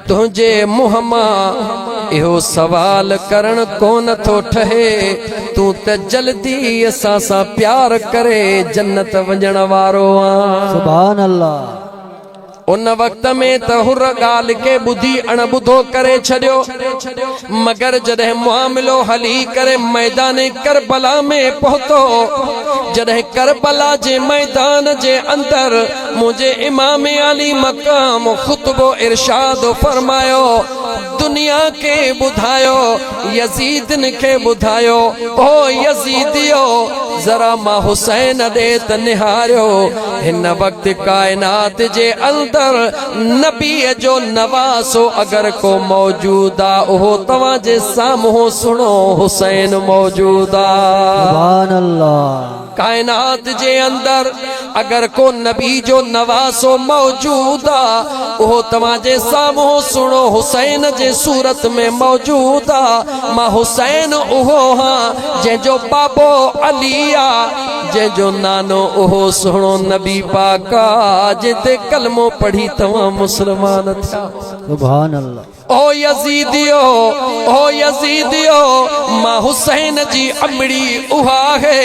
तुझे मुँह मां इहो सवाल करण कोन थो ठहे तू त जल्दी असां सां प्यार करे जन्नत वञण वारो आ। सुभान अल्लाह। उन वक्त में त हुर गाल के बुधी अणबुधो करे छड़ियो मगर जॾहिं मामलो हली करे मैदान करबला में पहुतो जॾहिं करबला जे मैदान जे अंदर मुझे इमाम अली मकाम खुतबो इरशाद फरमायो दुनिया के बुधायो यजीदन के बुधायो ओ यजीदियो जरा मां हुसैन दे त निहारियो हिन वक्त कायनात जे अंदर नबी जो नवासो अगर को मौजूदा ओहो तवा जे सामो सुनो हुसैन मौजूदा। सुभान अल्लाह। कायनात जे अंदर अगर को नबी जो नवासो मौजूदा ओहो तवा जे सामो सुनो हुसैन जे सूरत में मौजूदा मां हुसैन ओहो हाँ जे जो बाबो अलिया जे जो नानो ओहो सुनो नबी पाका जिते कलमो पढ़ी तवा मुसलमान था। सुभान अल्लाह। ओ यजीदियो मां हुसैन जी अमड़ी उहा है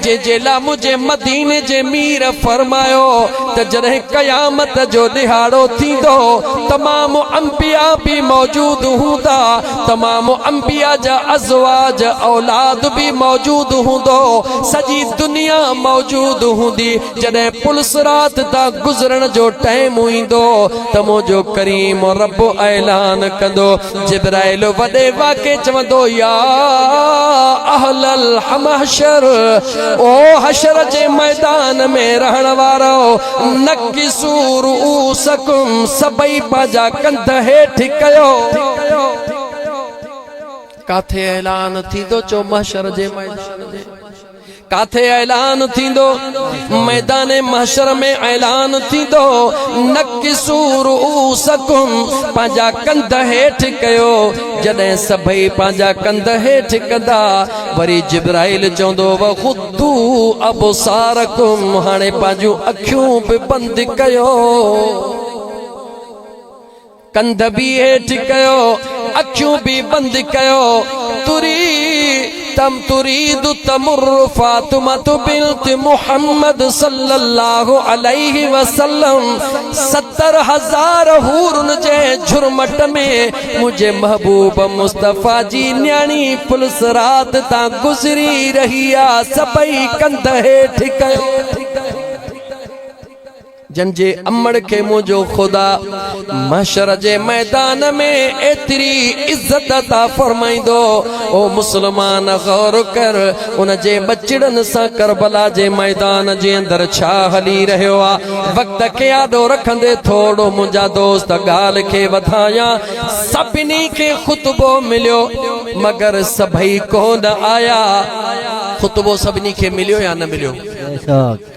जे जेला मुझे मदीने जे मीर फरमायो त जॾहिं कयामत जो दिहाड़ो थींदो तमाम अंबिया भी मौजूद हूंदा तमाम अंबिया जा अज़वाज औलाद भी मौजूद हूंदो सजी दुनिया मौजूद हूंदी जॾहिं पुलिस रात ता गुज़रण जो टाइम ईंदो त मुंहिंजो करीम रब ऐलान कंदो जिब्राइल वॾे वाके चवंदो या अहलल महशर ओ हशर जे मैदान में रहण वारो नकिसू रुऊसकुम सभई पंहिंजा कंध हेठि कयो। काथे ऐलान थींदो चो महशर जे मैदान में काथे ऐलान थींदो मैदान महशर में ऐलान थींदो नकिसू रुऊसकुम पंहिंजा कंध हेठि कयो जॾहिं सभई पंहिंजा कंध हेठि कंदा वरी जिब्राइल चवंदो वखुदू अबसारकुम हाणे पंहिंजूं अखियूं बि बंदि कयो कंध भी हेठि कयो अखियूं भी बंदि कयो तम तुरीदु तमुर फातिमतु बिन्त मुहम्मद सल्लल्लाहु अलैहि वसल्लम 70,000 हूरन जे झुरमट में मुझे महबूब मुस्तफा जी न्याणी पुलिस रात ता गुजरी रही आ सभई कंध हेठि कयो जंजे अमड़ के मुझो खुदा महशर जे मैदान में एतरी इज्जत अता फरमाइंदो ओ मुसलमान गौर कर उन जे बचड़न सा करबला जे मैदान जे अंदर छा हली रहियो आ वक्त के आडो रखंदे थोड़ो मुंजा दोस्त गाल के वधाया सभिनी के खुतबो मिलियो मगर सभई कोन आया खुतबो सभिनी के मिलियो या न मिलियो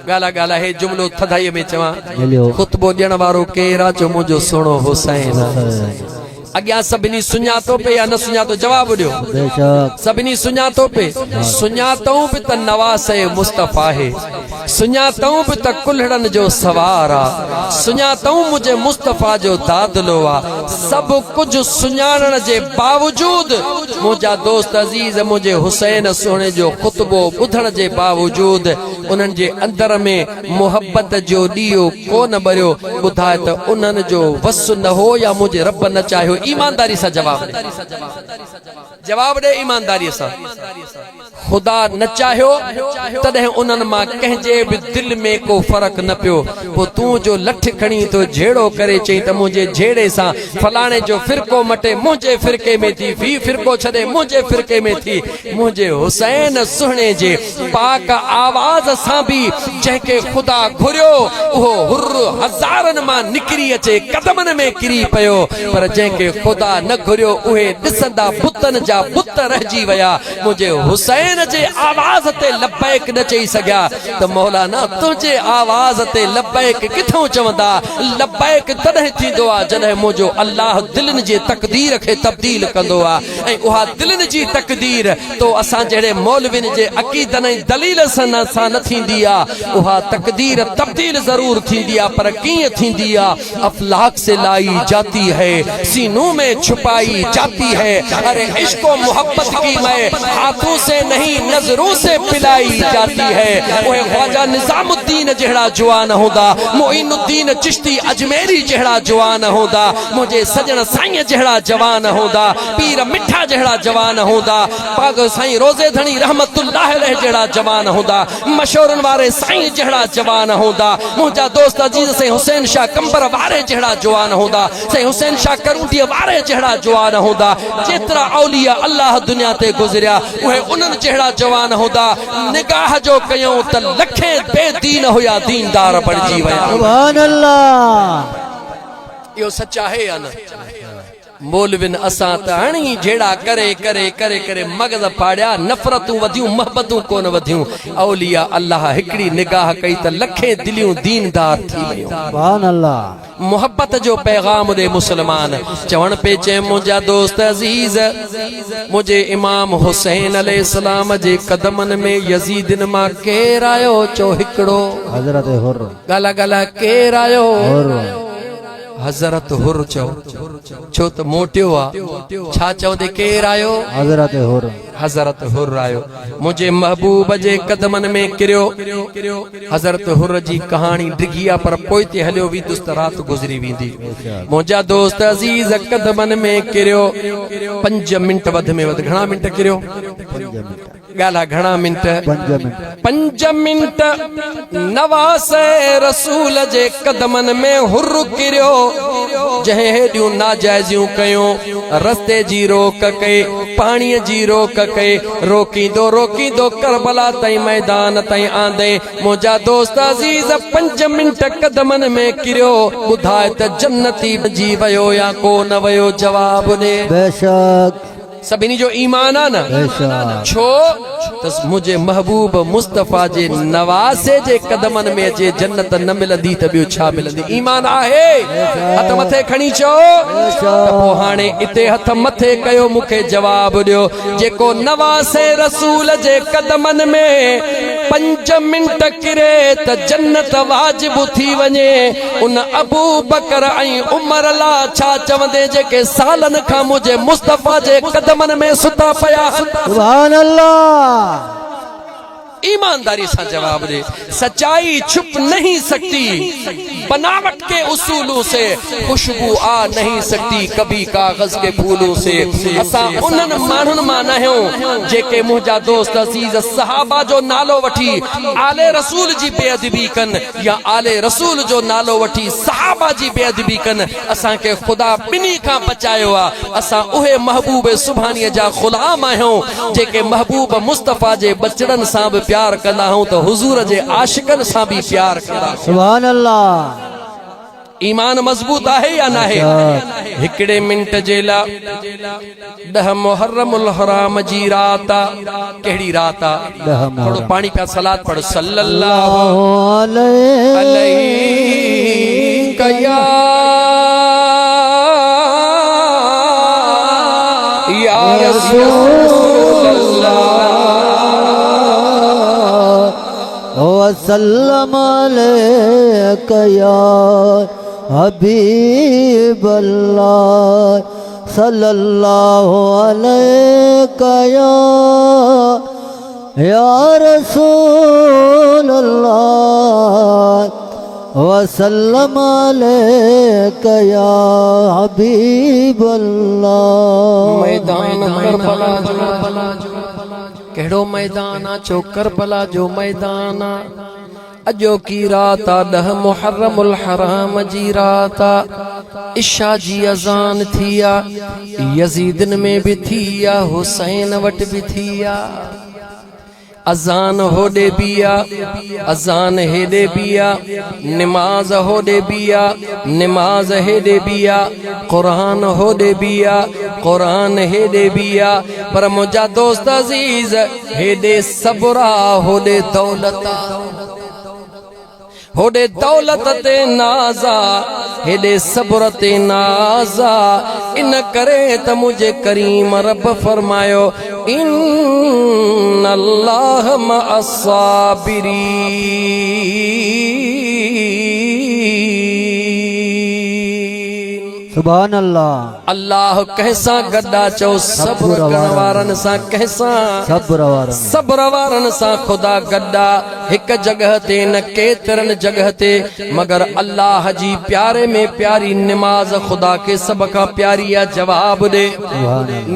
गाला गाला है जुमलो थधाई में चवा खुतबो ॾियण वारो केरा चो मुझो सुनो हुसैन अग्या सभिनी सुञातो पे या न सुञातो जवाब ॾियो सभिनी सुञातो पे सुञातऊं भी त नवास मुस्तफा है सुञातऊं भी त कुल्हड़न जो सवार आ सुञातऊं मुझे मुस्तफा जो दादलो आ सब कुछ सुञाणण जे बावजूद मुझा दोस्त अजीज मुझे हुसैन सोने जो खुतबो ॿुधण जे बावजूद उन्हनि जे अंदर में मोहब्बत जो ॾीओ कोन ॿरियो ॿुधाए त उन्हनि जो वस न हो या मुझे रब न चाहियो ईमानदारी सा जवाब दे ईमानदारी सा खुदा न चाहियो तॾहिं उन्हनि मां कंहिंजे बि दिल में को फर्क न पियो पो तूं जो लठ खणी तो झेड़ो करे चई त मुझे झेड़े सा फलाणे जो फिरको मटे मुझे फिरके में थी वी फिरको छड़े मुझे फिरके में थी मुझे हुसैन सुहणे जे पाक आवाज सा भी जंहिंखे खुदा घुरियो उहो हुर हज़ारनि मां निकिरी अचे कदमनि में किरी पियो पर जंहिंखे खुदा न घुरियो उहे ॾिसंदा बुतनि जा बुत रहिजी विया मुझे हुसैन जे आवाज ते लब्बैक न चई सघिया त मौलाना तुझे आवाज ते लब्बैक किथों चवंदा लब्बैक तॾहिं थींदो आहे जॾहिं मुंहिंजो अल्लाह दिलनि जे तकदीर खे तब्दील कंदो आहे ऐं उहा दिलनि जी तकदीर तो असां जहिड़े मौलविन जे अक़ीदनि ऐं दलील सां थींदी आ उहा तकदीर तब्दील जरूर थींदी आ पर कीअं थींदी आ अफलाक से लाई जाती है सीनों में छुपाई जाती है अरे इश्क और मोहब्बत की मैं हाथों से नहीं नजरों से पिलाई जाती है ओए ख्वाजा निजामुद्दीन जहड़ा जवान होदा मोइनुद्दीन चिश्ती अजमेरी जहड़ा जवान होदा मुझे सजन साईं जहड़ा जवान होदा पीर मिठा जहड़ा जवान होदा पाग साईं रोजे धनी रहमतुल्लाह अलैह जहड़ा जवान होदा मशहूरन वारे साईं जहड़ा जवान होदा मुझा दोस्त अजीज से हुसैन शाह कंबर वारे जहड़ा जवान होदा से हुसैन शाह करूटी वारे जहड़ा जवान होदा जेतरा औलिया अल्लाह दुनिया ते गुजरिया उहे उन्हनि जहड़ा जवान होदा निगाह जो कयूं त लखे बेदीन हुया दीनदार बणजी वया सुभान अल्लाह यो सच्चा है या न मौलविन असां त हणी जेड़ा करे करे करे करे मगज़ फाड़िया नफ़रतूं वधियूं मोहब्बतूं कोन वधियूं औलिया अल्लाह हिकड़ी निगाह कई त लखे दिलियूं दीनदार थी वयूं सुभान अल्लाह मोहब्बत जो पैगाम दे मुसलमान चवण पे चे मुझा दोस्त अजीज मुझे इमाम हुसैन अलैहिस्सलाम जे कदमन में यजीदिन मां केर आयो चो हिकड़ो हजरत हुर गाला गाला केर आयो हुर हजरत हुर चो छो त मोटियो आ छा चवंदे केर आयो हजरत हुर हजरत हुर आयो मुझे महबूब जे कदमन में किरियो हजरत हुर जी कहानी डिगी आ पर पोइ ते हलियो वी दुस्त रात गुजरी वेंदी मुझा दोस्त अजीज कदमन में किरियो 5 मिनट वध में वध घणा मिनट किरियो गाला घणा मिनट 5 मिनट नवासे रसूल जे कदमन में हुर किरियो जहे हेडियूं नाजायज़ियूं कयो रस्ते जी रोक कई पानी जी रोक कई रोकी दो करबला तई मैदान तई आंदे मुझा दोस्त अजीज 5 मिनट कदमन में किरियो बुधाए त जन्नती जी वयो या को न वयो जवाब दे बेशक सभिनी जो ईमान आ न बेशक छो तस मुझे महबूब मुस्तफा जे नवासे जे कदमन में जे जन्नत न मिलंदी त बियो छा मिलंदी ईमान आहे हथ मथे खणी चो त पो हाणे इते हथ मथे कयो मुखे जवाब दियो जेको नवासे रसूल जे कदमन में 5 मिनट किरे त जन्नत वाजिब थी वने उन अबू बकर ऐं उमर ला छा चवंदे जेके सालन खां मुझे मुस्तफा जे कदमन में सुता पया सुभान अल्लाह ईमानदारी से जवाब दे सच्चाई छुप नहीं सकती बनावट के उसूलों से खुशबू आ नहीं सकती कभी कागज के फूलों से असा उन्हनि माण्हुनि मां न आहियूं जेके मुंहिंजा दोस्त अजीज सहाबा जो नालो वठी आले रसूल जी बेअदबी कनि या आले रसूल जो नालो वठी सहाबा जी बेअदबी कनि असांखे खुदा ॿिन्ही खां बचायो आहे असां उहे महबूब सुभाणीअ जा ग़ुलाम आहियूं जेके महबूब मुस्तफा जे बचड़नि सां बि प्यार कंदा हूं तो हुजूर जे आशिकन सां भी प्यार कंदा सुभान अल्लाह ईमान मजबूत है या ना है हिकड़े मिनट जेला 10 मुहर्रमुल हराम जी रात केड़ी रात थोड़ो पानी का सलात पढ़ सल्लल्लाहु अलैहि या रसूल अल्लाह वसल्लम अलैका या हबीब अल्लाह सल्लल्लाहु अलैका या रसूल अल्लाह वसल्लम अलैका या हबीब अल्लाह मैदान करबला जो केड़ो मैदान आ चो करबला जो मैदान आ अजो की रात 10 मुहर्रमुल हराम जी रात इशा जी अजान थिया यजीदन में भी थिया हुसैन वट भी थिया अजान होडे बिया अजान हेडे बिया नमाज होडे बिया नमाज हेडे बिया कुरान होडे बिया कुरान हेडे बिया पर मुझा दोस्त अजीज हेडे सबरा होडे दौलता होडे दौलत ते नाजा हेडे सब्र ते नाजा इन करे त मुझे करीम रब फरमायो इन्नल्लाह मअस्साबिरीन। सुभान अल्लाह। अल्लाह कैसा गड्डा चो सब्र करण वारन सा कैसा सब्र वारन सा खुदा गड्डा एक जगह ते न केतरन जगह ते मगर अल्लाह जी प्यारे में प्यारी नमाज खुदा के सब का प्यारी या जवाब दे।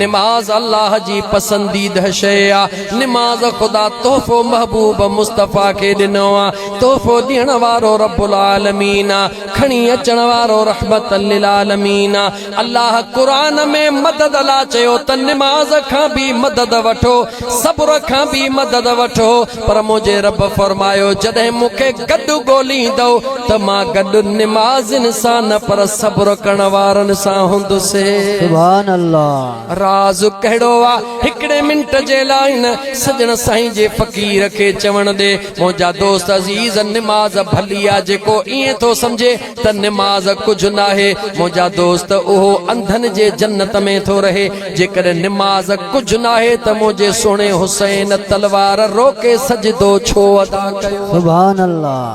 नमाज अल्लाह जी पसंदीदा शय आ। नमाज खुदा तोहफो महबूब मुस्तफा के दिनो आ। तोहफो दियण वारो रब्बुल आलमीन आ। खणी अचण वारो रहमतल लिल आलमीन आ। अल्लाह कुरान में मदद ला चयो त नमाज खां भी मदद वठो, सब्र खां भी मदद वठो। पर मुझे रब फरमायो जॾहिं मूंखे गॾु ॻोल्हींदो त मां गॾु नमाज़िन सां न पर सब्र करण वारनि सां हूंदुसि। सुभान अल्लाह। राज़ कहिड़ो आ हिकिड़े मिंट जे लाइ न सजण साईं जे फ़कीर खे चवण दे मुंहिंजा दोस्त अज़ीज़ नमाज़ भली आ। जेको ईअं थो समझे त नमाज़ कुझु न आहे मुंहिंजा दोस्त उहो अंधनि जे जन्नत में थो रहे। जेकॾहिं नमाज़ कुझु न आहे त मुंहिंजे सुहिणे हुसैन तलवार रोके सजदो छो अदा कयो। सुभान अल्लाह।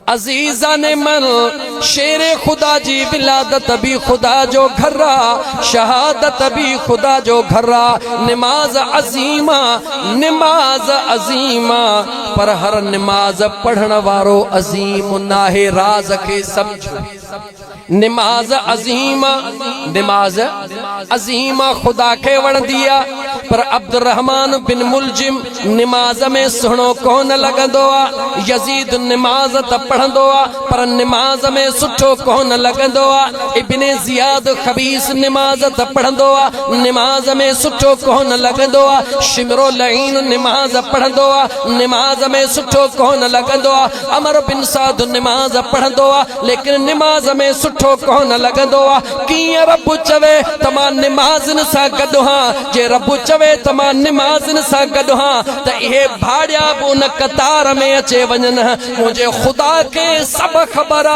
अजीजा ने मन शेरे खुदा जी विलादत भी खुदा जो घर्रा, शहादत भी खुदा जो घर्रा। नमाज अजीमा नमाज अजीमा पर हर नमाज पढ़ण वारो अजीम नाहे। राज के समझो नमाज अजीमा नमाज अजीमा खुदा के वण दिया। पर अब्दुर्रहमान बिन मुलजिम नमाज में सुनो कौन लगंदो आ। यजीद नमाज त पढ़ंदो आ पर नमाज में सुठो कौन लगंदो आ। इब्ने जियाद खबीस नमाज त पढ़ंदो आ नमाज में सुठो कौन लगंदो आ। शिमरो लईन नमाज पढ़ंदो आ नमाज में सुठो कौन लगंदो आ। अमर बिन साद नमाज पढ़ंदो आ लेकिन नमाज में सुठो कौन लगंदो आ। कीअं रब चवे त मां नमाज़िन सां गॾु हां। जे रब चवे त मां नमाज़िन सां गॾु हां त इहे भाड़िया बि उन कतार में अचे वञनि। मुंहिंजे ख़ुदा के सब ख़बर आ।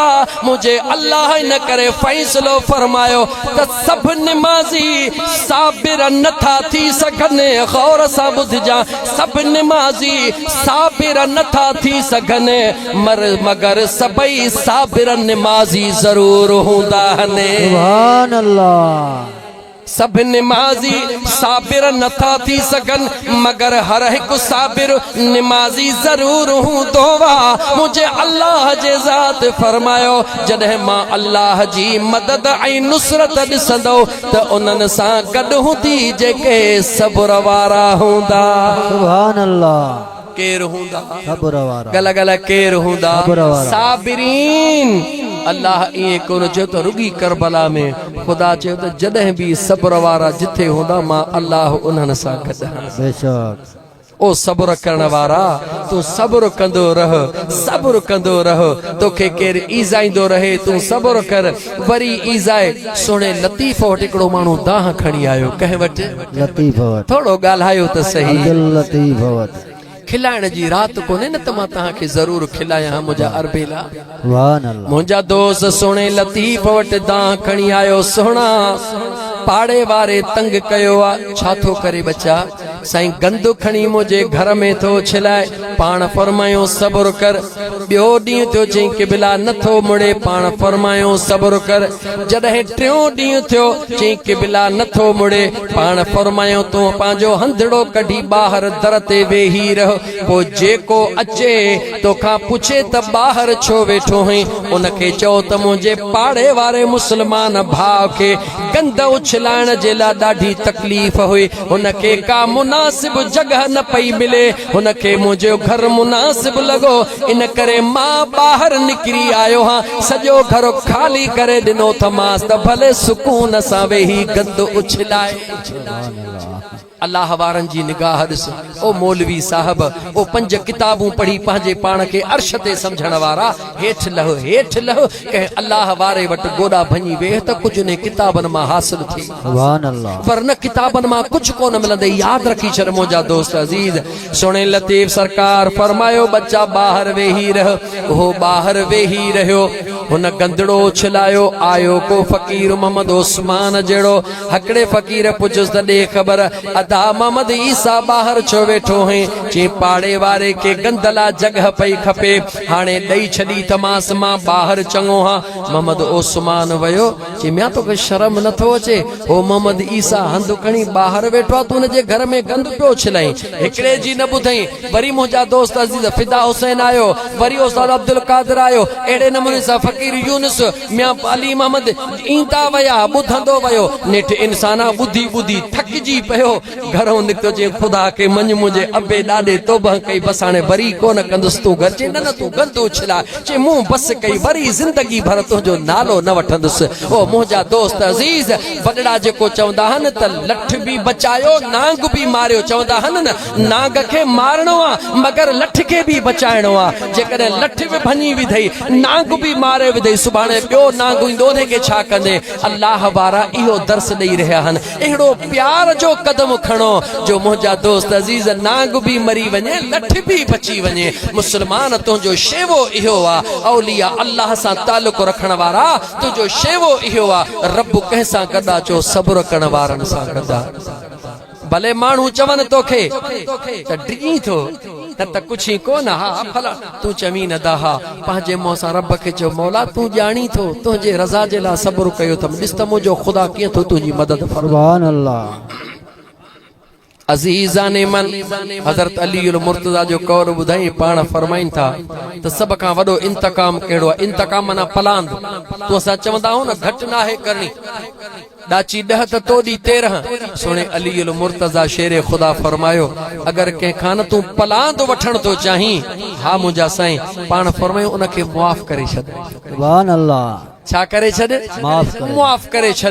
मुंहिंजे अल्लाह इन करे फ़ैसिलो फरमायो त सभु नमाज़ी साबिर नथा थी सघनि। गौर सां ॿुधजा सभु नमाज़ी साबिर नथा थी सघनि मगर सभई साबिर नमाज़ी ज़रूर हूंदा आहिनि। सुभान अल्लाह। सब नमाज़ी साबिर नथा थी सघनि मगर हर हिकु साबिर नमाज़ी ज़रूर हूंदो आ। मुंहिंजे अल्लाह जे ज़ात फरमायो जॾहिं मां अल्लाह जी मदद ऐं नुसरत ॾिसंदो त उन्हनि सां गॾु हूंदी जेके सब्र वारा हूंदा। सुभान अल्लाह। केर हूंदा सब्र वारा गल गल केर हूंदा साबिरीन। अल्लाह ईअं कोन चयो त रुगी करबला में खुदा चयो त जॾहिं बि सब्र वारा जिथे हूंदा मां अल्लाह उन्हनि सां गॾु आहियां। बेशक ओ सब्र करण वारा तू सब्र कंदो रह सब्र कंदो रह। तोखे केर ईज़ाईंदो रहे तू सब्र कर वरी ईज़ाए। सुहिणे लतीफ़ वटि हिकिड़ो माण्हू दाह खणी आयो कंहिं वटि लतीफ़ वटि थोरो ॻाल्हायो त सही। लतीफ़ वटि खिलाइण जी रात कोन्हे न त मां तव्हांखे ज़रूर खिलायां मुंहिंजा अरबेला। सुभान अल्लाह। मुंहिंजा दोस्त सुहिणे लतीफ़ वटि दाह खणी आयो। सुहिणा पाड़े वारे तंग कयो आ छा थो करे बच्चा। साईं गंदु खणी मुंहिंजे घर में थो छिलाए। पाण फरमायो सब्र कर। ॿियो ॾींहुं थियो चई किबिला नथो मुड़े पाण फरमायो सब्र कर। जॾहिं टियों ॾींहुं थियो चई किबिला नथो मुड़े पाण फरमायो तूं पंहिंजो हंधड़ो कढी ॿाहिरि दर ते वेही रह। पोइ जेको अचे तोखां पुछे त ॿाहिरि छो वेठो हुई उनखे चओ त मुंहिंजे पाड़े वारे मुस्लमान भाउ खे गंद उछलाइण जे लाइ ॾाढी तकलीफ़ हुई। उनखे का मुनासिब जगह न पई मिले। हुनखे मुंहिंजो घर मुनासिब लॻो इन करे मां ॿाहिरि निकिरी आयो हां। सॼो घर खाली करे ॾिनो थमांसि त भले सुकून सां वेही गंद उछलाए। अल्लाह वारनि जी निगाह ॾिस। ओ मौलवी साहब ओ 5 किताबूं पढ़ी पंहिंजे पाण खे अर्श ते सम्झण वारा हेठि लह कंहिं अल्लाह वारे वटि गोॾा भञी वेह त कुझु ने किताबनि मां हासिल थी। सुभान अल्लाह। पर न किताबनि मां कुझु कोन मिलंदे। यादि रखी छॾ मुंहिंजा दोस्त अज़ीज़। सुहिणे लतीफ़ सरकार फरमायो बच्चा ॿाहिरि वेही रह। उहो ॿाहिरि वेही रहियो। हुन गंदड़ो उछलायो आयो को फ़कीर मोहम्मद उस्मान जड़ो हकड़े फ़कीर पुछुस त दे ख़बर अदा मोहम्मद ईसा बाहर छो वेठो है चे पाड़े वारे के गंदला जगह पई खपे हाणे दई छड़ी तमास मां बाहर चंगो हा मोहम्मद उस्मान वयो चे म्या तो शर्म नथो अचे ओ मोहम्मद ईसा हंध खणी बाहर वेठो तू जे घर में गंद पियो छिलाई एकड़े जी न बुधई वरी मुंहिंजा दोस्त अजीज फिदा हुसैन आयो वरी उस्ताद अब्दुल कादिर आयो एड़े नमूने सा फ़कीर यूनुस मियां अली मोहम्मद ईंदा वया बुधंदो वयो नेठ इंसाना बुधी बुधी थकजी पयो घरों निकतो जे खुदा के मन मुझे अबे ॾाॾे तौबा कई बस हाणे वरी कोन कंदुसि तूं घर चे न तूं गंद उछला चे मूं बस कई वरी जिंदगी भर तुंहिंजो नालो न वठंदुसि ओ मुंहिंजा दोस्त अजीज वॾड़ा जेको चवंदा आहिनि त लठ बि बचायो नांग बि मारियो चवंदा आहिनि न नांग खे मारणो आहे मगर लठ खे बि बचाइणो आहे जेकॾहिं लठ बि भञी विधई नांग बि मारे विधई सुभाणे ॿियो नांग ईंदो उनखे छा कंदे अल्लाह वारा इहो दर्स ॾेई रहिया आहिनि अहिड़ो प्यार जो कदम खणो जो मुंहिंजा दोस्त अजीज नांग बि मरी वञे लठ बि बची वञे मुस्लमान तुंहिंजो शेवो इहो आहे औलिया अल्लाह सां तालुक़ रखण वारा तुंहिंजो शेवो इहो आहे रब कंहिंसां गॾा चो सब्र करण वारनि सां गॾा भले माण्हू चवनि तोखे त डिॼी थो त कुछ ही कोन हा भला तू चवी न दाहा पंहिंजे मुंहं सां रब खे चओ मौला तू ॼाणी थो तुंहिंजे रज़ा जे लाइ सब्र कयो अथमि ॾिस त मुंहिंजो ख़ुदा कीअं थो तुंहिंजी मदद सुभान अल्लाह अज़ीज़ाने मन हज़रत अली उल मुर्तज़ा जो कौल ॿुधाई पाण फरमाइनि था त सभ खां वॾो इंतकाम कहिड़ो आहे इंतकाम माना पलांद तूं असां चवंदा आहियूं न घटि न आहे करणी ॾाची 10 त तोड़ी 13 सुणे अली उल मुर्तज़ा शेरे ख़ुदा फरमायो अगर कंहिंखां न तूं पलांद वठण थो चाहीं हा मुंहिंजा साईं पाण फरमायो उनखे मुआफ़ करे छॾ सुभान अल्लाह छा करे छॾ मुआफ़ करे छॾ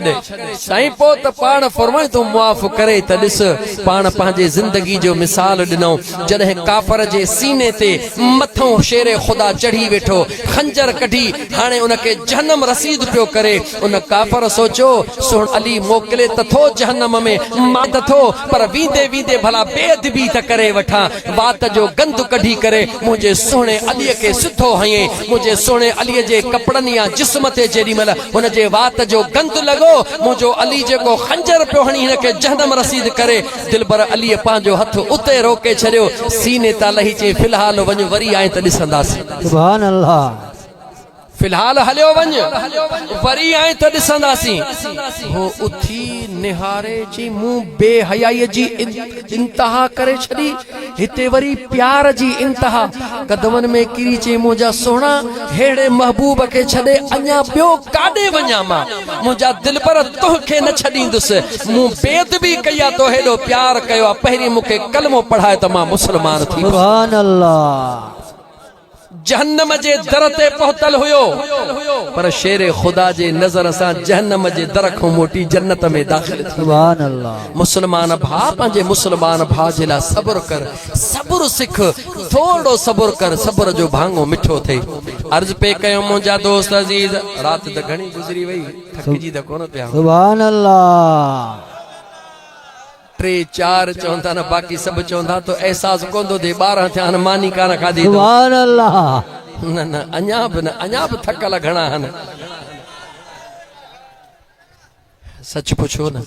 साईं पोइ त पाण फरमाए तूं मुआफ़ करे त ॾिस पाण पंहिंजे ज़िंदगी जो मिसाल ॾिनो जॾहिं काफ़र जे सीने ते मथों शेरे ख़ुदा चढ़ी वेठो खंजर कढी हाणे उनखे जहन्नम रसीद पियो करे उन काफ़र सोचो सुण अली मोकिले त थो जहन्नम में मां त थो पर वींदे वींदे भला बेअदबी त करे वठां वात जो गंद कढी करे मुंहिंजे सुहिणे अलीअ खे सिधो हयईं मुंहिंजे सुहिणे अलीअ जे कपड़नि या जिस्म ते जेॾी महिल हुनजे वात जो गंद लॻो मुंहिंजो अली जेको खंजर पियो हणी हिनखे जहन्नम रसीद करे दिलबर अलीअ पंहिंजो हथ उते रोके छॾियो सीने तां लही चई फ़िलहाल वञ वरी आए त ॾिसंदासीं सुभान अल्लाह फ़िलहाल हलियो वञ वरी आए त ॾिसंदासीं हो उथी निहारे जी मूं बेहयाईअ जी इंतहा करे छॾी हिते वरी प्यार जी इंतहा कदमनि में किरी चई मुंहिंजा सोना हेड़े महबूब खे छॾे अञा ॿियो काॾे वञा मां मुंहिंजा दिलबर तोखे न छॾींदुसि मूं बेअदबी कई आहे तो हेॾो प्यार कयो आहे पहिरीं मूंखे कलमो पढ़ाए त मां मुस्लमान थी सुभान अल्लाह जहन्नम जे दर ते पहुतल हुयो पर शेरे ख़ुदा जे नज़र सां जहन्नम जे दर खां मोटी जन्नत में दाख़िल थी सुभान अल्लाह मुस्लमान भाउ पंहिंजे मुस्लमान भाउ जे लाइ सब्र कर सब्र सिख थोरो सब्र कर सब्र जो भाङो मिठो थिए अर्ज़ पे कयो मुंहिंजा दोस्त अज़ीज़ राति त घणी गुज़री वई थकिजी त कोन पिया सुभान अल्लाह 3-4 चवंदा न बाक़ी सभु चवंदा तो एहसास कोन थो थिए 12 थिया आहिनि मानी कान खाधी सुभान अल्लाह न अञा बि थकल घणा आहिनि सच पुछो न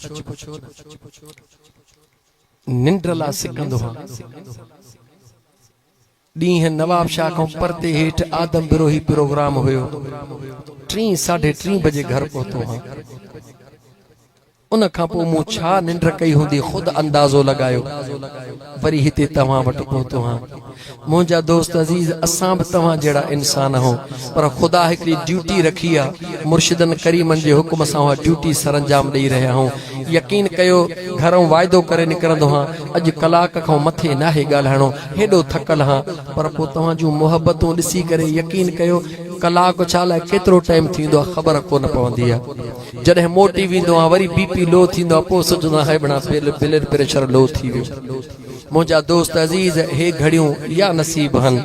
निंड लाइ सिकंदो ॾींहं नवाब शाह खां परते हेठि आदम बिरोही प्रोग्राम हुयो 3-3:30 बजे घर पहुतो हां उन खां पोइ मूं छा निंड कई हूंदी खुद अंदाज़ो लगायो वरी हिते तव्हां वटि पहुतो हां मुंहिंजा दोस्त अज़ीज़ असां बि तव्हां जहिड़ा इंसान हो पर ख़ुदा हिकिड़ी ड्यूटी रखी आहे मुर्शिदन करीमन जे हुकुम सां उहा ड्यूटी सरअंजाम ॾेई रहिया आहियूं यकीन कयो घरों वाइदो करे निकिरंदो हां अॼु कलाक खां मथे नाहे ॻाल्हाइणो हेॾो थकल हां पर पोइ तव्हां जूं मुहबतूं ॾिसी करे यकीन कयो कलाक छा लाइ केतिरो टाइम थींदो आहे ख़बर कोन पवंदी आहे जॾहिं मोटी वेंदो आहे वरी बीपी लो थींदो आहे पोइ सोचंदो आहे बणा ब्लड प्रेशर लो थी वियो मुंहिंजा दोस्त अज़ीज़ हे घड़ियूं या नसीब हन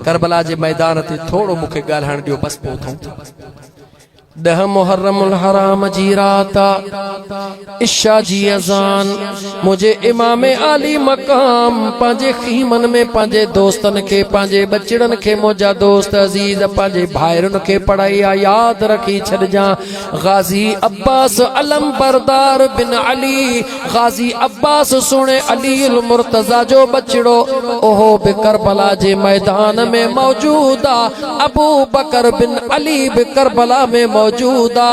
करबला जे मैदान ते थोरो मूंखे ॻाल्हाइण ॾियो बसि पहुतऊं 10 मुहर्रमुल हराम जी रात इशा जी अजान मुझे इमाम आली मकाम पांजे खीमन में पांजे दोस्तन के पांजे बचड़न के मोजा दोस्त अजीज पांजे भाइरन के पढ़ाया याद रखी छड़ जा गाजी अब्बास अलम बरदार बिन अली गाजी अब्बास सुने अली मुर्तजा जो बचड़ो ओहो बे करबला जे मैदान में मौजूदा अबू बकर बिन अली बे करबला में मौजूदा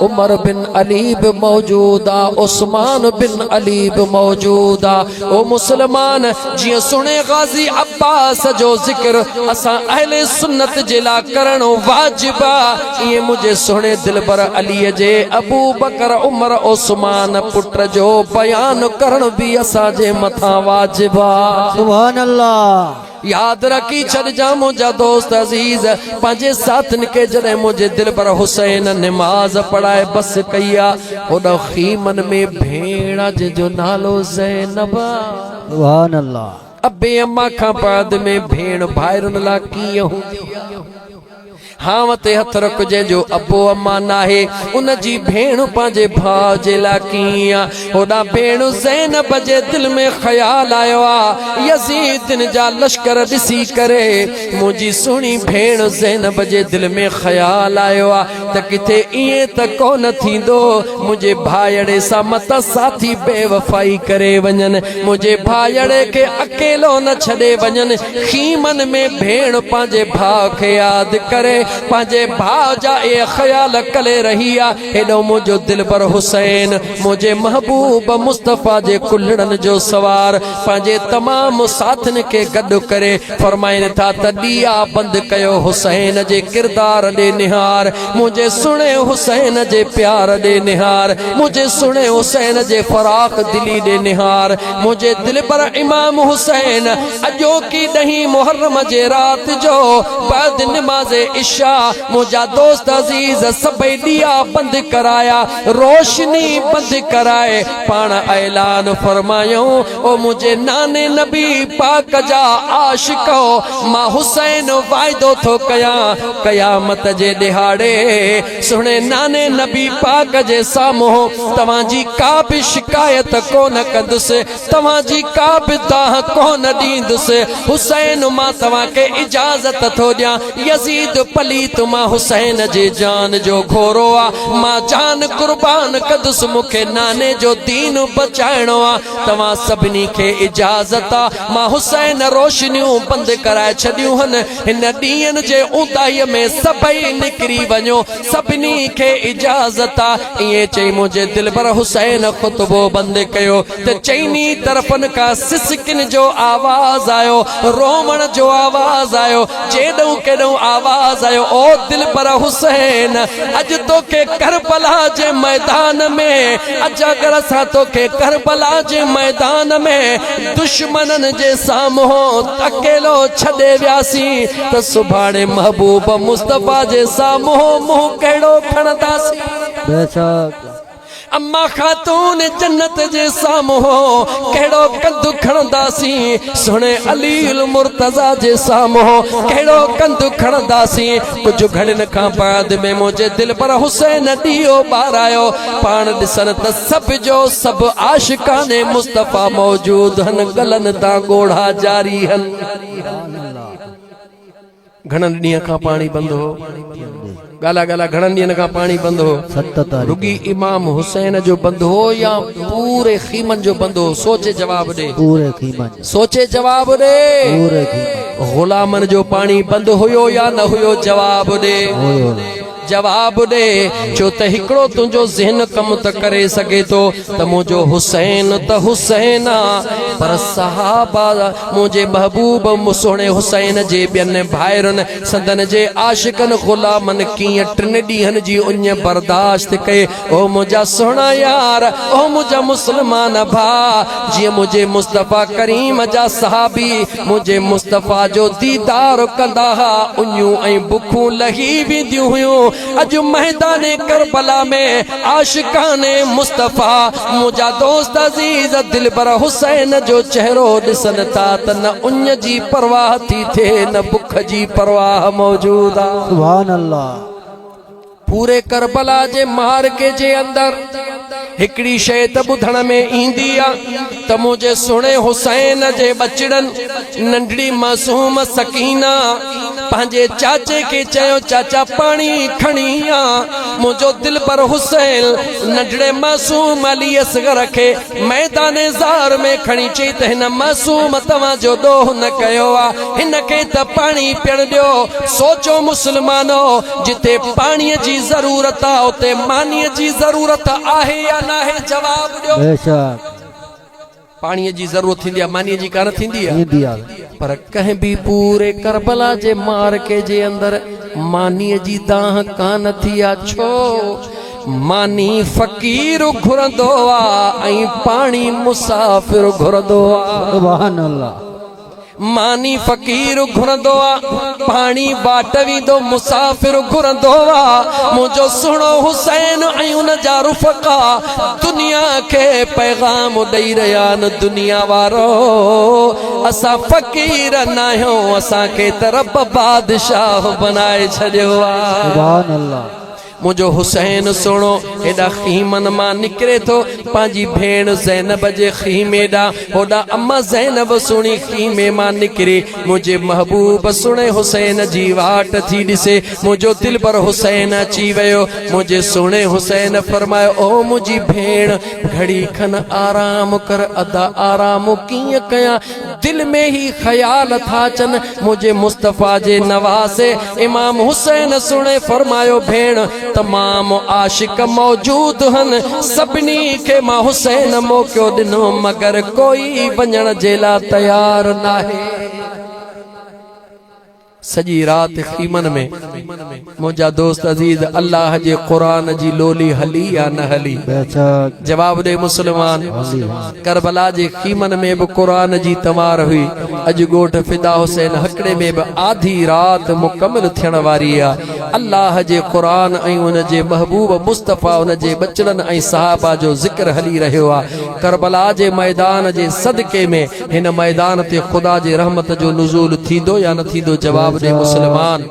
उमर बिन अली बि मौजूदा उस्मान बिन अली बि मौजूदा ओ मुसलमान जिया सुने गाजी अब्बास जो जिक्र असा अहले सुन्नत जिला करण वाजिबा ये मुझे सुने दिलबर अली जे अबू बकर उमर उस्मान पुत्र जो बयान करण भी असा जे मथा वाजिबा सुभान अल्लाह याद रखी छड़ जा मुझा दोस्त अजीज पांजे साथन के जड़े मुझे दिल पर हुसैन नमाज पढ़ाए बस कया ओडा खीमन में भेड़ा जो नालो ज़ैनबा सुभान अल्लाह अबे अम्मा खां बाद में भेड़ भाइरन ला कीअं हूंदी हाँ मते हथ रख जो अबो अम्मा नाहे उन जी भेण पांजे भाउ जे ला कीअं होॾा भेण ज़ैनब जे दिल में ख्याल आयो आ यज़ीद जा लश्कर ॾिसी करे मुंहिंजी सुहिणी भेण ज़ैनब जे दिल में ख्याल आयो आ त किथे ईअं त कोन थींदो मुंहिंजे भाइड़े सां मत साथी बेवफ़ाई करे वञनि मुंहिंजे भाइड़े खे अकेलो न छॾे वञनि खीमन में भेण पंहिंजे भाउ खे यादि करे पांजे भाउ जा ए ख्याल कले रही आ हेॾो मुंहिंजो दिलबर हुसैन मुंहिंजे महबूब मुस्तफ़ा जे कुल्हड़नि जो सवार पंहिंजे तमाम साथन के गॾु करे फरमाइनि था त ॾिया बंदि कयो हुसैन जे किरदार ॾे निहार मुंहिंजे सुणे हुसैन जे प्यार ॾे निहार मुंहिंजे सुणे हुसैन जे फराक दिली ॾे निहार मुंहिंजे दिलबर इमाम हुसैन अॼोकी 10 मुहर्रम जे रात जो बाद नमाज़ इशा मुझा दोस्त अजीज सभई दिया बंद कराया रोशनी बंद कराए पान ऐलान फरमायो ओ मुझे नाने नबी पाक जा आशिको मां हुसैन वायदो थो कया कयामत जे दिहाड़े सुने नाने नबी पाक जे साम्हूं तव्हांजी का भी शिकायत कोन कंदुसि तव्हांजी का भी दाह कोन ॾींदुसि हुसैन मां तव्हांखे इजाज़त थो ॾियां यज़ीद पलीत मां हुसैन जे जान जो घोरो आ मां जान कुर्बान कदुस मुखे नाने जो दीन बचाइणो आ तव्हां सभिनी खे इजाज़त आ मां हुसैन रोशनियूं बंदि कराए छॾियूं हन हिन ॾींहंनि जे ऊंदाईअ में सभई निकिरी वञो सभिनी खे इजाज़त आ ईअं चई मुंहिंजे दिलबर हुसैन ख़ुतबो बंदि कयो त चइनी तरफ़नि खां सिसकिन जो आवाज़ आयो रोमण जो आवाज़ आयो जेॾो केॾो आवाज़ आयो ओ दिलबर हुसैन अज तो के करबला जे मैदान में अज अगर असां तो के करबला जे मैदान में दुश्मनन जे साम्हूं अकेलो छॾे वियासीं त सुभाणे महबूब मुस्तफ़ा जे साम्हूं मुंहुं कहिड़ो खणंदासीं बेशक अम्मा खातून जन्नत जे साम्हूं कहिड़ो कंधु खणंदासीं सुणे अली मुर्तज़ा जे साम्हूं कहिड़ो कंधु खणंदासीं कुझु घड़ियुनि खां बाद में मुंहिंजे दिल पर हुसैन ॾीओ ॿारायो पाण ॾिसनि त सभ जो सभु आशिकाने मुस्तफ़ा मौजूद हन गलनि तां ॻोढ़ा जारी हन घणनि ॾींहं खां पाणी बंदि हो गाला गाला घणनि ॾींहंनि खां पाणी बंदि हो 7 तारीख़ रुगी इमाम हुसैन जो बंदि हो या पूरे खीमन जो बंदि हो सोचे जवाब दे पूरे कीमत सोचे जवाब दे पूरे कीमत गुलामन जो पानी बंदि हुयो या न हुयो जवाब दे जवाब दे छो त हिकिड़ो तुंहिंजो ज़हन कम त करे सघे थो त मुंहिंजो हुसैन त हुसैन आ पर सहाबा मुंहिंजे महबूब सुहिणे हुसैन जे ॿियनि भाइरनि संदन जे आशिकनि गुलामनि कीअं 3 ॾींहंनि जी उञ बर्दाश्त कए ओ मुंहिंजा सुहिणा यार ओ मुंहिंजा मुस्लमान भाउ जीअं मुंहिंजे मुस्तफ़ा करीम जा सहाबी मुंहिंजे मुस्तफ़ा जो दीदार कंदा हुआ उञूं ऐं बुखूं लही वेंदियूं हुयूं अज मैदाने करबला में आशिकाने मुस्तफ़ा मुझा दोस्त अजीज दिलबर हुसैन जो चेहरो ॾिसनि था त न उञ जी परवाह थी थे न बुख जी परवाह मौजूद आ सुभान अल्लाह पूरे करबला जे मार्के जे अंदर हिकड़ी शय त ॿुधण में ईंदी आहे त मुझे सुणे हुसैन जे बचड़न नंढड़ी मासूम सकीना पंहिंजे चाचे के चयो चाचा पानी खणी आ मुझो दिल पर हुसैन नंढड़े मासूम अली असगर के मैदान ज़ार में खणी चई त हिन मासूम तव्हां जो ॾोह न कयो आ हिन के त पानी पियण ॾियो। सोचो मुसलमानो जिते पानी जी ज़रूरत आ उते मानी जी ज़रूरत आहे या ना है? जवाब ॾियो। बेशक पानी जी जरूरत थींदी आहे मानी जी कान थींदी आहे ईंदी आहे। पर कंहिं भी पूरे करबला जे मार्के जे अंदर मानी जी दाह कान थी आ। छो मानी फकीर घुरंदो आ ऐं पानी मुसाफिर घुरंदो आ। सुभान अल्लाह। मानी फकीर घुरंदो आ पानी बाट वेंदो मुसाफिर घुरंदो आ। मुझो सुणो हुसैन ऐं उन जा रुफ़क़ा दुनिया के पैगाम ॾेई रहिया आहिनि दुनिया वारो असां फ़कीर न आहियूं असां खे त रब बादशाह बनाए छॾियो आहे। सुभान अल्लाह। मुझो हुसैन सुणो एडा खीमन मां निकरे तो पांजी भेण ज़ैनब जे खीमे डा होडा अम्मा ज़ैनब सुणी खीमे मां निकरे मुझे महबूब सुणे हुसैन जी वाट थी दिसे मुझो दिल पर हुसैन अची वयो। मुझे सुणे हुसैन फरमायो ओ मुझी भेण घड़ी खन आराम कर अदा आराम कीअं कया दिल में ही ख्याल था चन मुझे मुस्तफ़ा जे नवासे इमाम हुसैन सुणे फरमायो भेण तमाम आशिक मौजूद हन सभिनी के मां हुसैन मौक़ो दिनो मगर कोई वञण जे लाइ तैयार नाहे। सजी रात खीमन में मुझा दोस्त अजीज अल्लाह जे कुरान जी लोली हली या न हली? जवाब दे मुसलमान। करबला जे खीमन में भी कुरान जी तमार हुई। अज गोठ फिदा हुसैन हकड़े में भी आधी रात मुकम्मल थियण वारी आ। अल्लाह जे कुरान ऐं उन जे महबूब मुस्तफ़ा उन जे बचड़न ऐं सहाबा जो जिक्र हली रहियो आ। करबला जे मैदान जे सदके में हिन मैदान ते खुदा जे रहमत जो नुज़ूल थींदो या न थींदो? जवाब दे मुसलमान।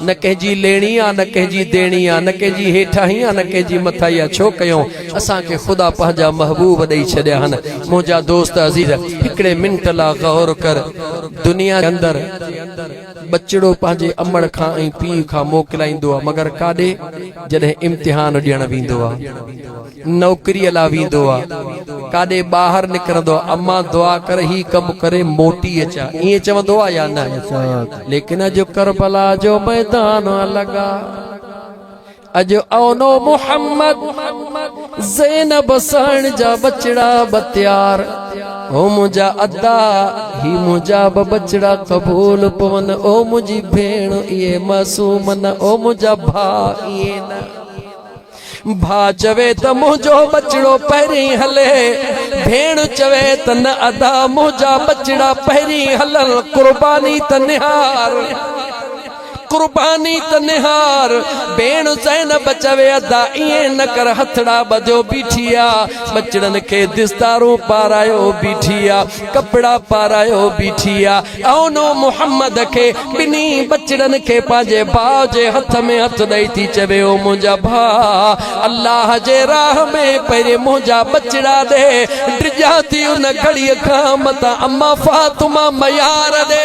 न कंहिंजी लेणी आ न कंहिंजी देणी आ न कंहिंजी हेठाही आ न कंहिंजी मथाई आ। छो कयूं असां खे खुदा पंहिंजा महबूब ॾेई छॾिया आहिनि। मुंहिंजा दोस्त अज़ीज़ हिकिड़े मिंट लाइ गौर कर दुनिया के अंदर बचड़ो पंहिंजे अमड़ खां ऐं पीउ खां मोकिलाईंदो आहे मगर काॾे जॾहिं इम्तिहान ॾियण वेंदो आहे नौकरीअ लाइ वेंदो आहे काॾे ॿाहिरि निकिरंदो आहे अम्मा दुआ कर ही कमु करे मोटी अचा ईअं चवंदो आहे या न? लेकिन अॼु करबला जो मैदान अलॻि आहे। अॼु औनो मुहम्मद ज़ैनब साण जा बचड़ा बत्यार ओ मुझा अदा ही मुझा बचड़ा कबूल पवन ओ मुझी भेण ये मासूम न ओ मुझा भा ये न। भा चवे त मुझो बचड़ो पहिरीं हले भेण चवे त न अदा मुझा बचड़ा पहिरीं हलल कुर्बानी त निहार कुर्बानी त निहार। भेण ज़ैनब चवे अदा इएं न कर हथड़ा बधो बीठिया बचड़न के दिस्तारूं पारायो बीठिया कपड़ा पारायो बीठिया। औनो मुहम्मद के बिनी बचड़न के पांजे भाउ जे हथ में हथ ॾेई थी चवे ओ मुंहिंजा भा अल्लाह जे राह में पहिरें मुंहिंजा बचड़ा दे ड्रिजा थी उन घड़ीअ खां मता अम्मा फातिमा मयार दे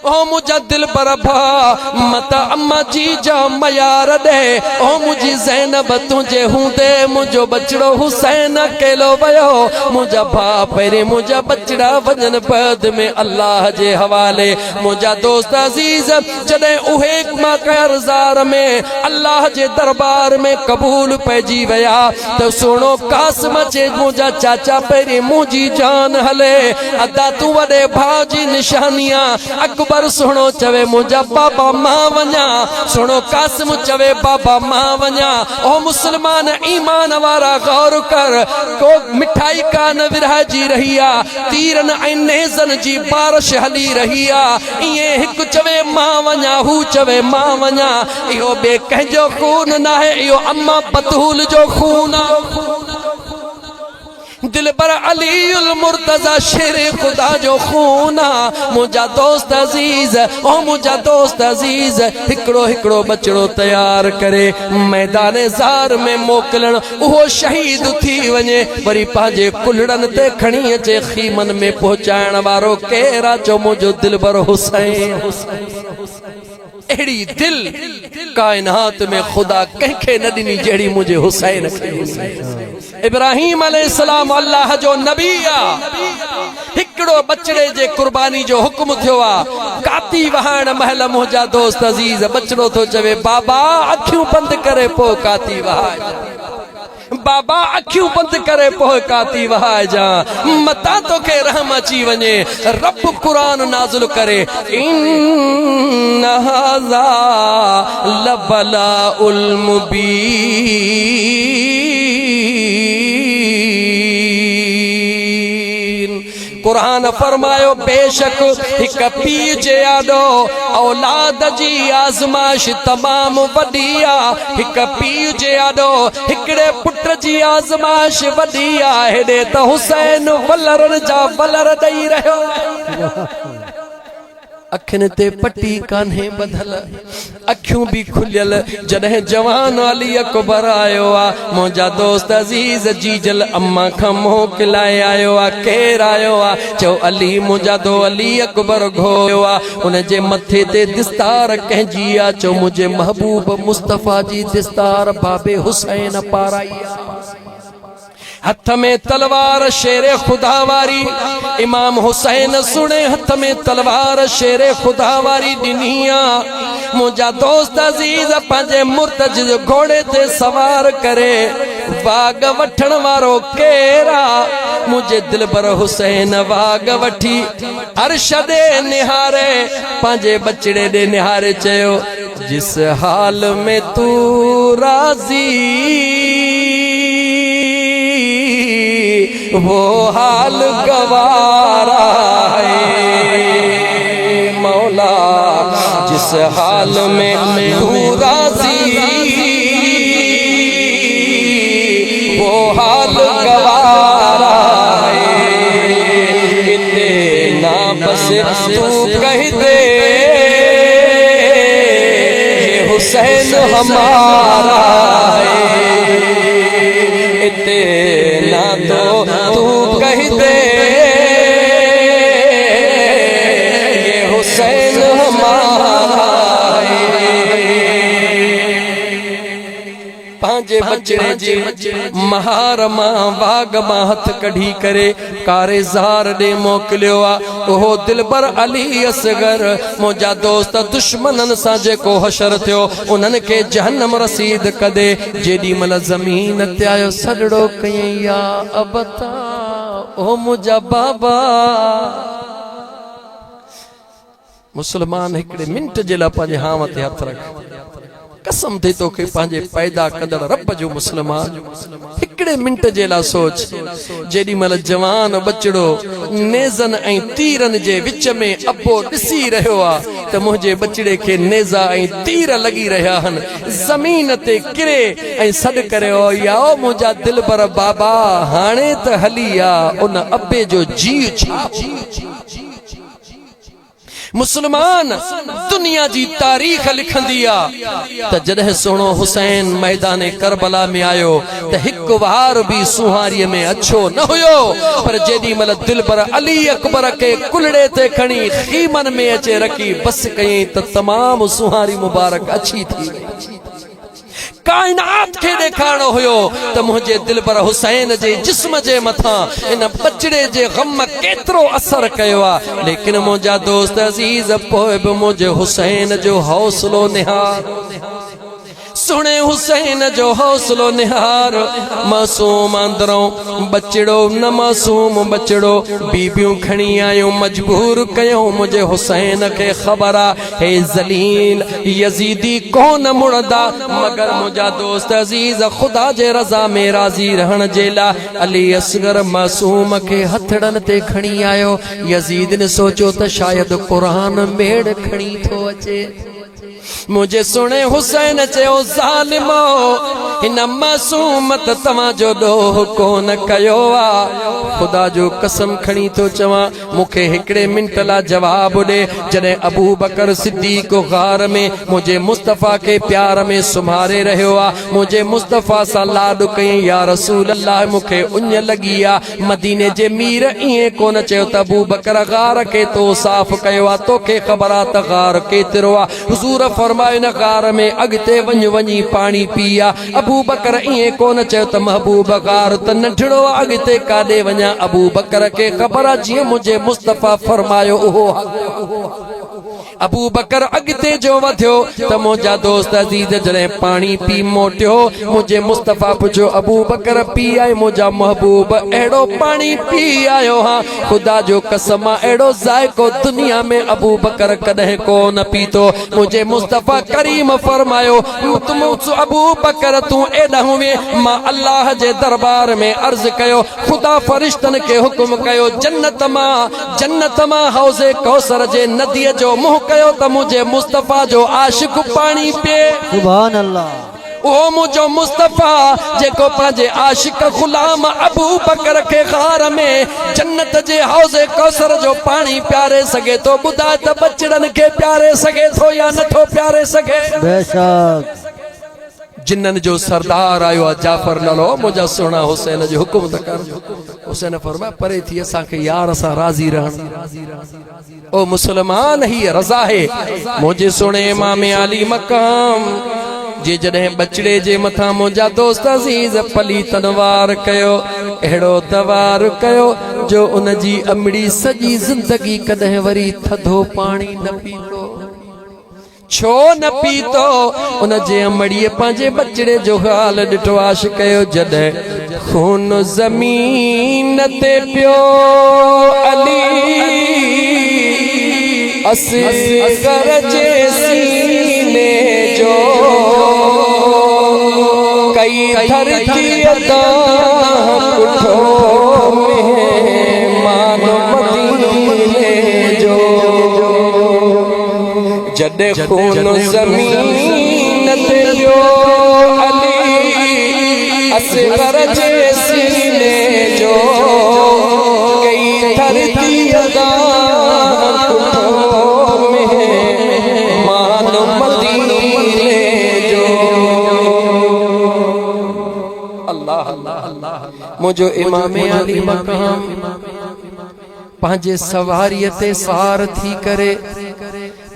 ओ मुझा दिल पर भा मता अम्मा जी जा मयार दे ओ मुझी ज़ैनब तुझे हूंदे मुझो बचड़ो हुसैन अकेलो वयो मुझा भा पहिरें मुझा बचड़ा वजन पद में अल्लाह जे हवाले। मुझा दोस्त अजीज जॾहिं उहे मकरज़ार में अल्लाह जे दरबार में कबूल पइजी वया त सुणो कासिम चे मुझा चाचा पहिरें मुंहिंजी जान हले अदा तू वॾे भाउ जी निशानियां अकबर सुनो चवे मुझा बाबा मां वञा सुनो कासिम चवे बाबा मां वञा। ओ मुसलमान ईमान वारा गौर कर को मिठाई कान विरहाइजी रही आ तीरन ऐं नेज़न जी बारिश हली रही आ इएं हिकु चवे मां वञा हू चवे मां वञा इहो ॿिए कंहिंजो खून न आहे इहो अम्मा बतूल जो खून आहे। दिलबर अलीउल मुर्तजा शेर खुदा जो खूना मुझा दोस्त अजीज ओ मुझा दोस्त अजीज हिकड़ो हिकड़ो बचड़ो तैयार करे मैदान ज़ार में मोकलन वो शहीद थी वने वरी पांजे कुलड़न ते खणी अचे खीमन में पहुंचाइण वारो केरा चो मुझो दिलबर हुसैन एड़ी दिल कायनात में खुदा कंखे न दिनी जेड़ी मुझे हुसैन इब्राहिम अलैहिस्सलाम अल्लाह जो नबी आ हिकड़ो बचड़े जे कुर्बानी जो हुक्म थियो आ काती वहाण महल मुंहिंजा दोस्त अजीज बचड़ो तो चवे बाबा अखियूं बंद करे पो काती वहाए बाबा अखियूं बंद करे पोइ काती वहाए जा मता तो के रहम अची वने रब कुरान नाज़िल करे इन हाज़ा लबलाउल मुबीन कुरान फरमायो बेशक हिक पी जे आडो औलाद जी आज़माइश तमाम वडी आ हिक पी जे आडो हिकड़े पुट जी आज़माइश वडी आ हेडे त हुसैन वलरन जा वलर ॾेई रहियो अखिन ते पट्टी कान्हे बधल अखियूं भी खुलियल जॾहिं जवान अली अकबर आयो आ मुंहिंजा दोस्त अजीज जीजल अम्मा खां मोकिलाए आयो आ केर आयो आ चओ अली मुंहिंजा दो अली अकबर घोयो आ उन जे मथे ते दिस्तार कंहिंजी आ चओ मुंहिंजे महबूब मुस्तफ़ा जी दिस्तार बाबे हुसैन पाराई हथ में तलवार शेरे खुदा वारी इमाम हुसैन सुने हथ में तलवार शेरे खुदा वारी दिनिया मुंहिंजा दोस्त अजीज पंहिंजे मुर्तज घोड़े ते सवार करे वाग वठण वारो केरा मुझे दिलबर हुसैन वाग वठी अर्श दे निहारे पंहिंजे बचड़े दे निहारे चयो जिस हाल में तू राजी वो हाल गवारा है मौला जिस हाल में तू राजी वो हाल गवारा है इतना बस तू कह दे ये हुसैन हमारा है इतना तो तू कह दे ये हुसैन हमारा पांजे बचड़े जी महार मां वाग मां हथ कढ़ी करे कारे ज़ार दे मोकलियो आ ओहो दिलबर अली असगर मुंहिंजा दोस्त दुश्मनन सां जेको हशर थियो उन्हनि खे जहन्नम रसीद कदे जेॾी महिल ज़मीन ते आयो सॾड़ो कयईं या अबता ओ मुंहिंजा बाबा मुसलमान हिकड़े मिंट जे लाइ पंहिंजे हाव ते हथ रख कसम थे तो के पांजे पैदा कंदड़ रब जो मुसलमान हिकड़े मिंट जे ला सोच जेडी मल जवान बचड़ो नेज़न ऐं तीरन जे विच में अबो दिसी रहियो आ त मुंहिंजे बचड़े के नेज़ा ऐं तीर लगी रहिया हन जमीन ते किरे ऐं सॾ करे ओ या मुंहिंजा दिलबर बाबा हाणे त हली आ उन अबे जो जीउ छा मुसलमान दुनिया जी तारीख लिखंदी आ त जॾहिं सोनो हुसैन मैदान करबला में आयो त हिक वार भी सुहारीअ में अच्छो न हुयो पर जेडी मल दिलबर अली अकबर के कुलड़े ते खणी खीमन में अचे रखी बस कई त तमाम सुहारी मुबारक अच्छी थी कायनात के देखाणो हुयो त मुझे दिलबर हुसैन जे जिस्म जे मथा इन बचड़े जे गम केतरो असर कयो आ लेकिन मुझा दोस्त अजीज पोइ भी मुझे हुसैन जो हौसलो निहार सुने हुसैन जो हौसलो निहार मासूम अंदरों बचड़ो न मासूम बचड़ो बीबियों खणी आयो मजबूर कयो मुझे हुसैन के खबर आ हे जलील यजीदी कौन मुड़दा मगर मुझा दोस्त अजीज खुदा जे रजा में राजी रहन जेला अली असगर मासूम के हथड़न ते खणी आयो यजीद ने सोचो त शायद कुरान मेड़ खणी थो अचे मुझे सुने हुसैन चयो ज़ालिमो हिन मासूमत तव्हां जो ॾोह कोन कयो आ। खुदा जो कसम खणी तो चवां मूंखे हिकिड़े मिंट लाइ जवाब ॾे। जॾहिं अबू बकर सिद्दीक़ गार में मुझे मुस्तफ़ा के प्यार में सुम्हारे रहियो आ, मुझे मुस्तफ़ा सां लाॾ कयईं या रसूल अल्लाह मूंखे उञ लॻी आ। मदीने जे मीर ईअं कोन चयो त अबू बकर गार के तो साफ़ कयो आ, तोखे ख़बर आ त गार केतिरो आ। हुज़ूर फरमायो न गार में अॻिते वञी पाणी पी आ। अबू बकर ईअं कोन चयो त महबूब गार त नंढड़ो आ, अॻिते काॾे वञा। अबू बकर के ख़बर आ जीअं मुझे मुस्तफ़ा फरमायो उहो अबू बकर अॻिते जो वधियो त मुंहिंजा दोस्त अज़ीज़ जॾहिं पाणी पी मोटियो मुझे मुस्तफ़ा पुछियो अबू बकर पी आए? मुंहिंजा महबूब अहिड़ो पाणी पी आयो हा, ख़ुदा जो कसम आहे अहिड़ो ज़ाइको दुनिया में अबू बकर कॾहिं कोन पीतो। मुझे मुस्तफ़ा करीम फरमायो अबू बकर तूं एॾां वे, मां अल्लाह जे दरबार में अर्ज़ कयो, ख़ुदा फ़रिश्तनि खे हुकुम कयो जन्नत मां हौज़े कौसर जे नदीअ जो मुंहुं कयो त मुझे मुस्तफ़ा जो आशिक पाणी पिए। सुभान अल्लाह। ओ मुझो मुस्तफ़ा जेको पंहिंजे आशिक गुलाम अबू बकर के गार में जन्नत जे हौज़े कौसर जो पाणी प्यारे सघे तो, ॿुधाए त बचड़नि खे प्यारे सघे थो या नथो प्यारे सघे? बेशक। जिन्नन जो सरदार आयो आहे जाफर नालो, मुंहिंजा सुहिणा हुसैन जो हुकुम त कर। हुसैन फरमाया परे थी असांखे यार सां राज़ी रहण। ओ मुसलमान ही रज़ा है मुझे सुने इमाम अली मकाम जे जॾहिं बचड़े जे मथां मुंहिंजा दोस्त अज़ीज़ पली तनवार कयो, अहिड़ो तवार कयो जो उन जी अमड़ी सॼी ज़िंदगी कॾहिं वरी थधो पाणी न पीतो। छो न पीतो? उन जे अमड़ीअ पंहिंजे बचड़े जो हाल ॾिठो आश कयो। जॾहिं खून ज़मीन ते पियो अली असगर जे सीने जो कई धरती जो जॾहिं खून ज़मीन ते पियो अली असगर जे सीने जो कई धरती मुझो इमाम अली मकाम पंहिंजे सवारीअ ते सवार थी करे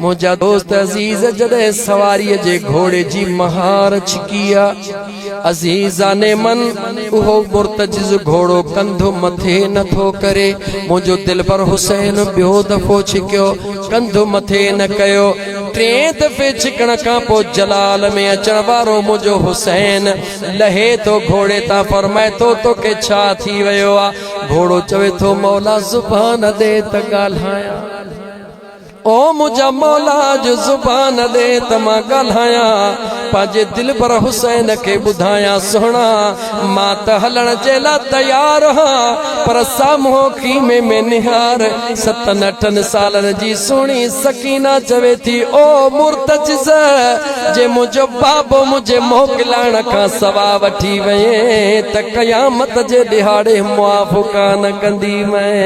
मुंहिंजा दोस्त अज़ीज़ जॾहिं सवारीअ जे घोड़े जी महार छिकी आ, अज़ीज़ाने मन उहो मुर्तजिज़ घोड़ो कंधो मथे नथो करे। मुंहिंजो दिलबर हुसैन ॿियो दफ़ो छिकियो, कंधो मथे न कयो। टे दफ़े छिकण खां पोइ जलाल में अचण वारो मुंहिंजो हुसैन लहे तो घोड़े तां, फरमाए तो तोखे छा थी वियो आहे? घोड़ो चवे थो मौला ज़ुबान दे त ॻाल्हायां। ओ मुझा मौला जो ज़ुबान दे त मां ॻाल्हायां, पंहिंजे दिलबर हुसैन खे ॿुधायां सुहिणा मां त हलण जे लाइ तयार आहियां, पर साम्हूं ख़ीमे में निहार 7-8 सालनि जी सुहिणी सकीना चवे थी ओ मुर्तजिज़ जे मुंहिंजो बाबो मुंहिंजे मोकिलाइण खां सवा वठी वञे त क़यामत जे ॾिहाड़े मुआफ़ कान कंदी मैं।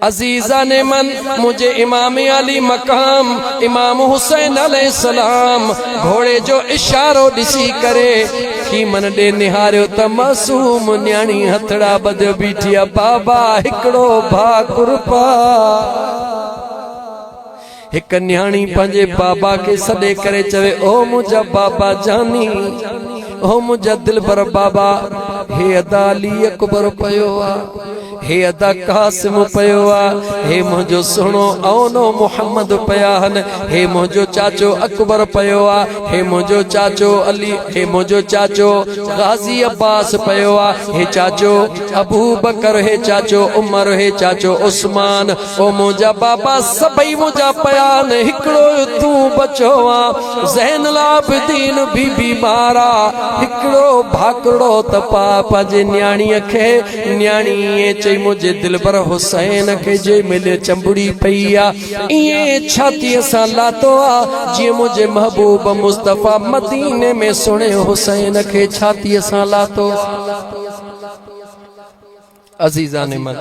अज़ीज़ाने मन मुझे इमाम अली मकाम इमाम हुसैन अलैहिस्सलाम घोड़े जो इशारो ॾिसी करे ख़ीमन ॾे निहारियो त मासूम न्याणी हथड़ा बधियो बीठी आहे। बाबा हिकिड़ो भाउ कुर्बा। हिक न्याणी पंहिंजे बाबा खे सॾे करे चवे ओ मुंहिंजा बाबा जानी, ओ मुंहिंजा दिलबर बाबा, हे अदा अली अकबर पयो आ, हे अदा कासिम पयो आ, हे मुंहिंजो सुहिणो औनो मुहम्मद पया आहिनि, हे मुंहिंजो चाचो अकबर पयो आ, हे मुंहिंजो चाचो अली, हे मुंहिंजो चाचो गाज़ी अब्बास पयो आ, हे चाचो अबू बकर, हे चाचो उमर, हे चाचो उस्मान। ओ मुंहिंजा बाबा सभई मुंहिंजा पया आहिनि, हिकिड़ो तूं बचो आ। ज़ैनुल आबिदीन बि बीमार आ, हिकिड़ो भाकड़ो त पा पंहिंजे न्याणीअ खे। न्याणीअ जे मुझे दिलबर हुसैन के जे मिले चंबड़ी पईया ये छाती सा लातो आ जे मुझे महबूब मुस्तफा मदीने में सुने हुसैन के छाती सा लातो अजीजा ने मन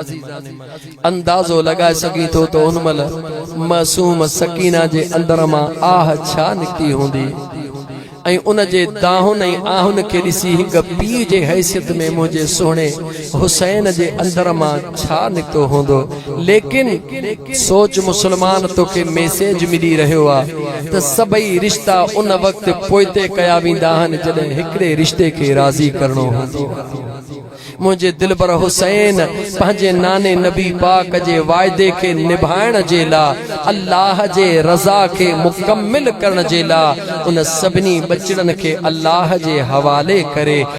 अंदाजो लगाए सकी तो उनमल मासूम सकीना जे अंदर मां आह छा निकती होंदी ऐं उन जे दाहुन ऐं आहुन के ॾिसी हिक पीउ जे हैसियत में मुंहिंजे सोणे हुसैन जे अंदर मां छा निकितो हूंदो। लेकिन सोच मुसलमान तोखे मैसेज मिली रहियो आहे त सभई रिश्ता उन वक़्तु पोइते कया वेंदा आहिनि जॾहिं हिकिड़े रिश्ते खे राज़ी करणो हूंदो। मुझे दिलबर हुसैन पंहिंजे नाने नबी पाक जे वायदे के निभाइण जे लाइ अल्लाह जे रज़ा के मुकम्मिल करण जे लाइ उन सभिनी बचड़न के अल्लाह जे हवाले करे